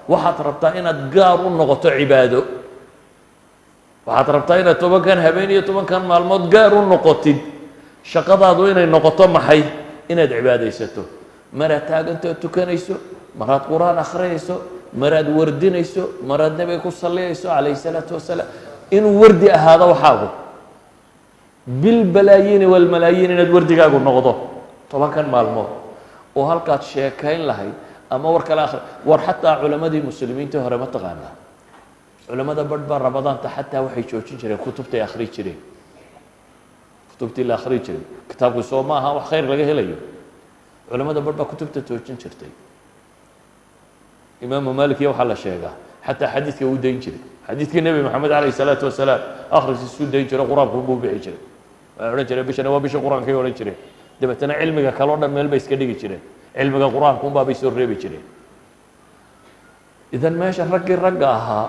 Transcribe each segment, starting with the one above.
waxaad rabtaa inaad gaar u noqoto cibaado waxaad rabtaa inaad 10kan habeen iyo 10kan maalmood gaar u noqotid shaqadaadu inay noqoto maxay inaad cibaadaysato maraad taagantoo tukanayso maraad quraan akhriyayso maraad wardinayso maraad nabiga ku saliyayso calayhi salaatu wasalaam inuu wardi ahaado waxaagu bilbalaayiin walmalaayiin inaad wardigaagu noqdo 10kan maalmood oo halkaad sheekayn lahayd ama war kale akhri war xataa culamadii muslimiinta hore ma taqaanaa culamada badh baa ramadaanta xataa waxay joojin jireen kutubtay akhri jireen kutubtii la akhri jiray kitaabku soo ma aha wax khayr laga helayo culamada badh baa kutubta joojin jirtay imaamu maalik iyo waxaa la sheegaa xataa xadiidka uu dayn jiray xadiidkii nebi maxamed calayhi salaatu wasalaam akhriskiisuu dayn jiray qur-aanku buu bixi jiray waa odhan jiray bishana waa bisha qur-aankay odhan jireen dabeetana cilmiga kale o dhan meel bay iska dhigi jireen cilmiga qur-aanku unbaa bay soo reebi jireen idan meesha raggii ragga ahaa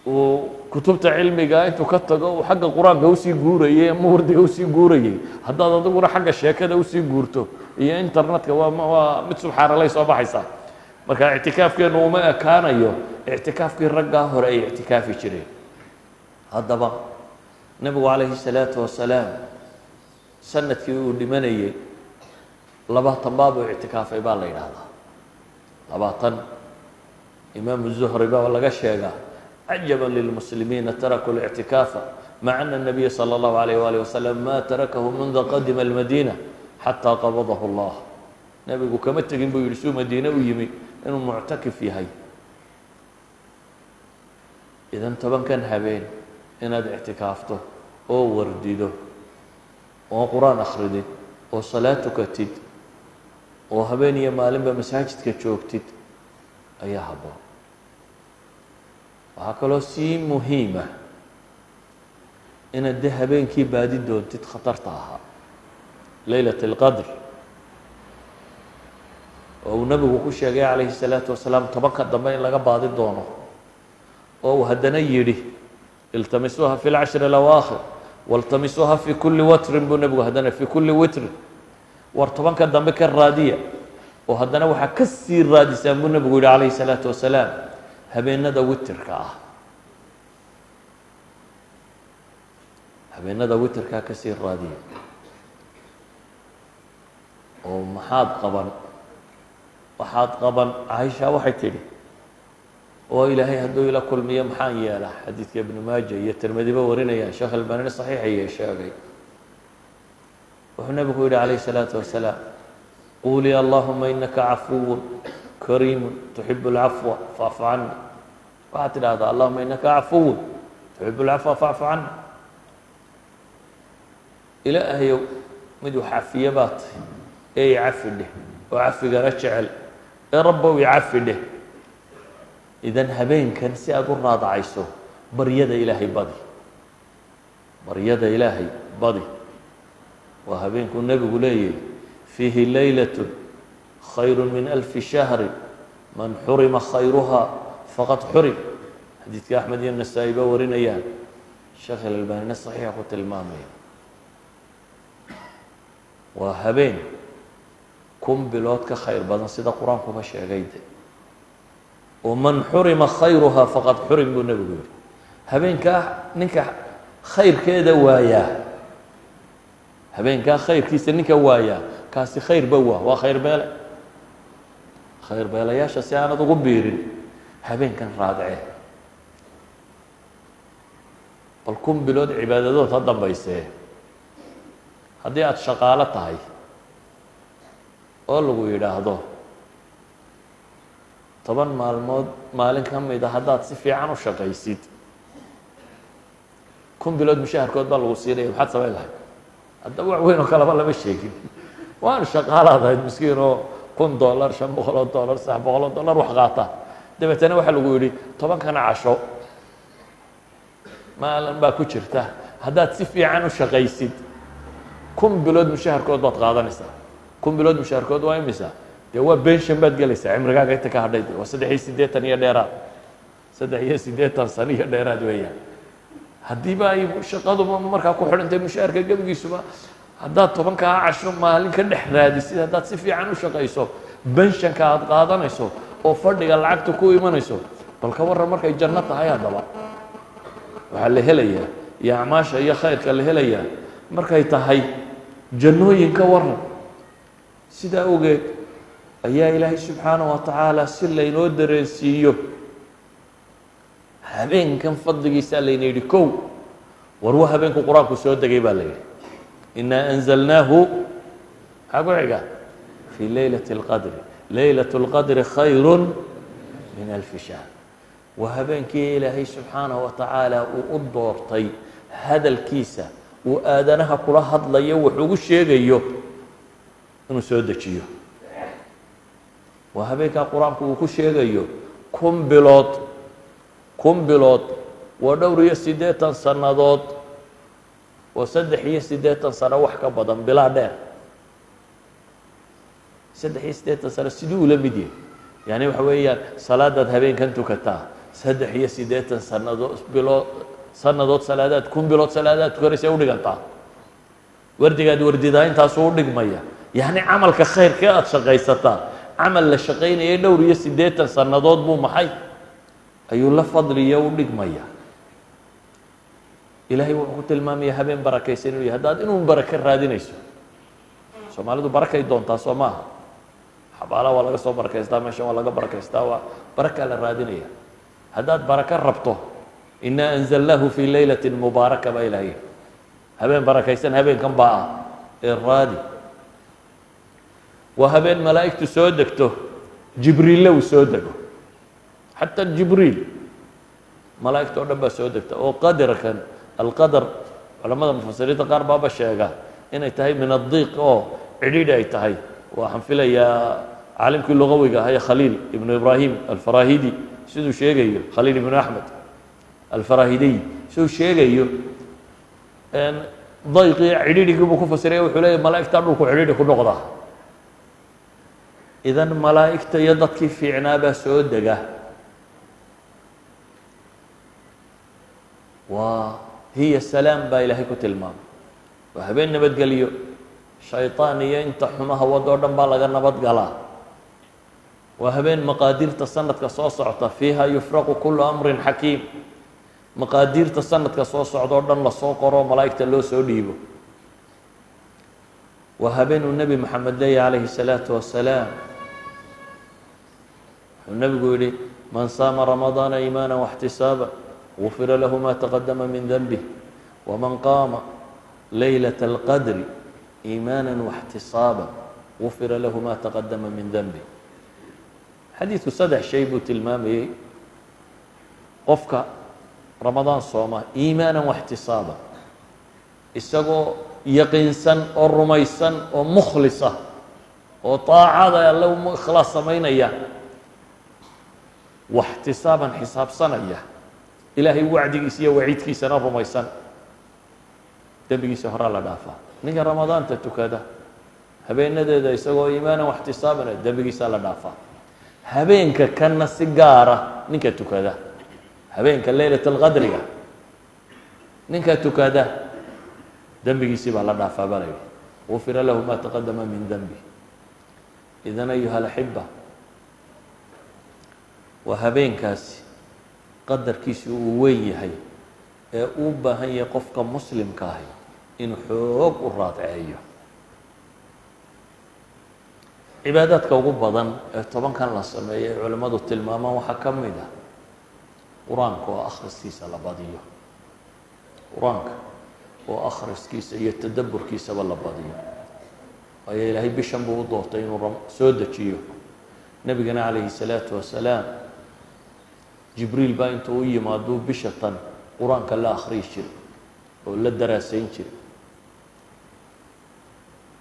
uu kutubta cilmiga intuu ka tago uu xagga qur-aanka usii guurayey ama wardiga usii guurayey haddaad adiguna xagga sheekada usii guurto iyo internetka waa mid subxaanalay soo baxaysaa marka ictikaafkeenu uma ekaanayo ictikaafkii raggaa hore ay ictikaafi jireen haddaba nebigu calayhi salaatu wasalaam sanadkii uu dhimanayey 20 baab uu ictikaafay baa la yidhaahdaa 20 imaamu zuhri baa laga sheegaa عجبا للمسلمين تركوا الاعتكاف مع أن النبي صلى الله عليه وآله وسلم ما تركه منذ قدم المدينة حتى قبضه الله نبي كما تجين بيرسو مدينة ويمي إنه معتكف في هاي إذا طبعا كان هبين إن هذا اعتكافته أو ورديده أو قرآن أخرده أو صلاتك تد أو هبين يمالين بمساجد كتشوكتد أيها هبا waxaa kaloo sii muhiima inaad de habeenkii baadi doontid khatarta ahaa laylat اlqadr oo uu nabigu ku sheegay calayhi الsalaatu wasalaam 10ka dambe in laga baadi doono oo uu haddana yidhi iltamisuuha fi اlcashri اlawaakhir waltamisuuha fi kuli watrin buu nabigu haddana fi kuli witrin war 10ka dambe ka raadiya oo haddana waxaa ka sii raadisaan buu nabigu yihi calayhi الsalaatu wasalaam habeenada witrka ah habeenada witrkaa ka sii raadiya oo maxaad qaban waxaad qaban caaisha waxay tidhi oo ilaahay hadduu ila kulmiyo maxaan yeelaa xadiidka ibnu maaja iyo tirmidiba warinayaan sheekh albanina saxiixayee sheegay wuxuu nabigu yihi calayhi الsalaatu wasalaam quulii allahuma inaka cafuwun kariimun tuxibu اlcafwa faacfu cana waxaad tidhaahdaa allahuma inaka cafuwun tuxibu اlcafwa faacfu cana ilaahayow mid wax cafiye baa tahy ee icafi dheh oo cafigana jecel ee rabbow icafi dheh idan habeenkan si aad u raadacayso baryada ilaahay badi baryada ilaahay badi waa habeenkuu nebigu leeyahy fiihi laylat khayr min alfi shahri man xurima khayruha faqad xurim xadiidka axmed iyo nasaa-i ba warinayaan sheekh alalbanina saxiixa ku tilmaamaya waa habeen 1000 bilood ka khayr badan sida qur-aankuba sheegay de oo man xurima khayruha faqad xurim buu nebigu yihi habeenkaa ninka khayrkeeda waayaa habeenkaa khayrkiisa ninka waayaa kaasi khayrba waa khayr beele khayr beelayaasha si aanad ugu biirin habeenkan raadcee bal 1000 bilood cibaadadood ha dambaysee haddii aada shaqaalo tahay oo lagu yidhaahdo 10 maalmood maalin ka mida haddaad si fiican u shaqaysid 1000 bilood mushaharkood baa lagu siinaya maxaad samayn lahayd haddaba wax weyn oo kaleba lama sheegin waan shaqaalaad ahayd miskiin oo $1,000 $500 $600 wax qaata dabeetana waxaa lagu yidhi 10kana casho maalin baa ku jirta haddaad si fiican u shaqaysid 1000 bilood mushaharkood baad qaadanaysaa 1000 bilood mushaharkood waa imisa dee waa pension baad gelaysaa cimrigaaga inta ka hadhay waa 83 iyo dheeraad 83 sano iyo dheeraad weeyaan haddiiba ay shaqadu markaa ku xidhantay mushaharka gebigiisuba haddaad 10kaa casho maalin ka dhex raadisid haddaad si fiican u shaqayso benshanka aad qaadanayso oo fadhiga lacagta ku imanayso bal ka warran markay janno tahay haddaba waxaa la helayaa iyo acmaasha iyo khayrka la helayaa markay tahay jannooyin ka warran sidaa ogeed ayaa ilaahay subxaanaه wa tacaala si laynoo dareensiiyo habeenkan fadligiisaa layna yidhi kow war waa habeenku qur-aanku soo degay baa la yidhi inaa anzalnaahu maxaa ku xiga fii laylaة اlqadri laylaة اlqadri khayru min alfi shahr waa habeenkii ilaahay subxaanaه wa tacaala uu u doortay hadalkiisa uu aadanaha kula hadlayo wuxuugu sheegayo inuu soo dejiyo waa habeenkaa qur-aanku uu ku sheegayo kun bilood waa dhowr iyo siddeetan sannadood oo 3 sano wax ka badan bilaa dheer 3 sano siduu ula mid yahay yani waxa weeyaan salaadaad habeenkan tukataa 3 sannadood salaadaad kun bilood salaadaad tukanaysa u dhigantaa wardigaad wardidaa intaasuu u dhigmaya yani camalka khayrka aada shaqaysataa camal la shaqaynayay dhowr iyo 80 sannadood buu maxay ayuu la fadliya u dhigmaya ilaahay wuxuu ku tilmaamaya habeen barakaysan inuu yahay haddaad inuu barako raadinayso soomaalidu barakay doontaa soo maaha xabaala waa laga soo barakaystaa meeshan waa laga barakaystaa waa barakaa la raadinaya haddaad barako rabto inaa anzalnaahu fii laylatin mubaaraka baa ilaahay habeen barakaysan habeenkan baa ah ee raadi waa habeen malaa'igtu soo degto jibriille uu soo dego xataa jibriil malaa'igta oo dhan baa soo degta oo qadarkan alqadar culamada mufasiriinta qaar baaba sheega inay tahay min addiiq oo cidhiidhi ay tahay waxaan filayaa caalimkii lugawiga ahaa khaliil ibnu ibraahim alfarahidi siduu sheegayo khaliil ibnu axmed alfarahidiy siduu sheegayo dayqii cidhiidhigii buu ku fasiraya wuxuu leeyahy malaa'igtaa dhulku cidhiidhi ku noqdaa idan malaa'igta iyo dadkii fiicnaa baa soo dega waa hiya salaam baa ilaahay ku tilmaamay waa habeen nabadgeliyo shayطaan iyo inta xumaha wadoo dhan baa laga nabad galaa waa habeen maqaadiirta sanadka soo socota fiiha yufraqu kulu amrin xakiim maqaadiirta sanadka soo socda o dhan lasoo qoro malaa'igta loo soo dhiibo waa habeenuu nebi moxamed leeyahy calayhi الsalaaةu wasalaam wuxuu nebigu yihi man saama ramadaana iimaana واxtisaaba gufira lahu ma taqadama min denbih waman qaama laylaة اlqadri iimaana واxtisaaba gufira lahu ma taqadama min denbih xadiidku 3 shay buu tilmaamayey qofka ramadaan sooma iimaana واxtisaaba isagoo yaqiinsan oo rumaysan oo mukhlisa oo طaacada alle u ikhlaas samaynaya واxtisaaban xisaabsanaya ilaahay wacdigiisa iyo waciidkiisana rumaysan dembigiisa horaa la dhaafaa ninka ramadaanta tukada habeenadeeda isagoo iimaana واxtisaabana dembigiisa la dhaafaa habeenka kana si gaara ninka tukada habeenka laylaة اlqadriga ninka tukada dembigiisii baa la dhaafaa baa la yidhi gufira lahu ma taqadama min denbi idan ayuha alaxiba waa habeenkaasi qadarkiisu uu weyn yahay ee uu baahan yahay qofka muslimka ahi inuu xoog u raadceeyo cibaadaadka ugu badan ee 10kan la sameeyay ay culimmadu tilmaamaan waxaa ka mid ah qur-aanka oo akhriskiisa la badiyo qur-aanka oo akhriskiisa iyo tadabburkiisaba la badiyo waayo ilaahay bishan buu u doortay inuu soo dejiyo nebigana calayhi الsalaaةu wasalaam jibriil baa intuu u yimaaduu bisha tan qur-aanka la akhriyi jiray oo la daraasayn jiray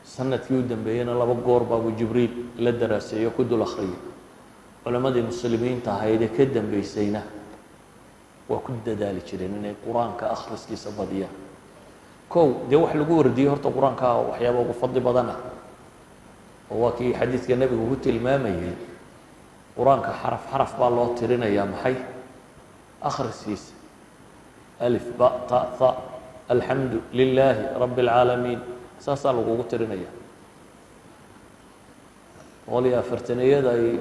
sanadkii u dambeeyena 2 goor baabuu jibriil la daraaseeyo ku dul akhriyay culammadii muslimiinta ahaydee ka dambeysayna waa ku dadaali jireen inay qur-aanka akhriskiisa badiyaan kow dee wax lagu wardiyey horta qur-aanka waxyaaba ugu fadli badan ah oo waa kii xadiidka nebigu ku tilmaamayay qur-aanka xaraf xaraf baa loo tirinayaa maxay akhriskiisa alif ba ta tha alxamdu lilaahi rabi اlcaalamiin saasaa lagugu tirinaya 140 ay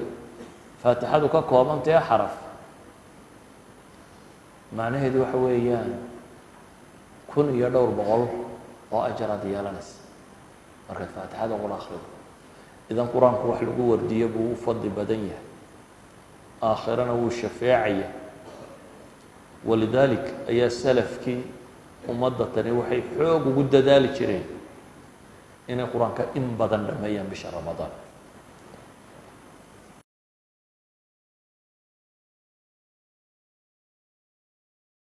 faatixadu ka koobantae xaraf macnaheedu waxa weeyaan 1,200 oo ajaraad yeelanaysa markaad faatixada qura akhrido idan qur-aanku wax lagu wardiyo buu u fadli badan yahay aakhirana wuu shafeecaya walidalik ayaa salafkii ummadda tani waxay xoog ugu dadaali jireen inay qur-aanka in badan dhameeyaan bisha ramadaan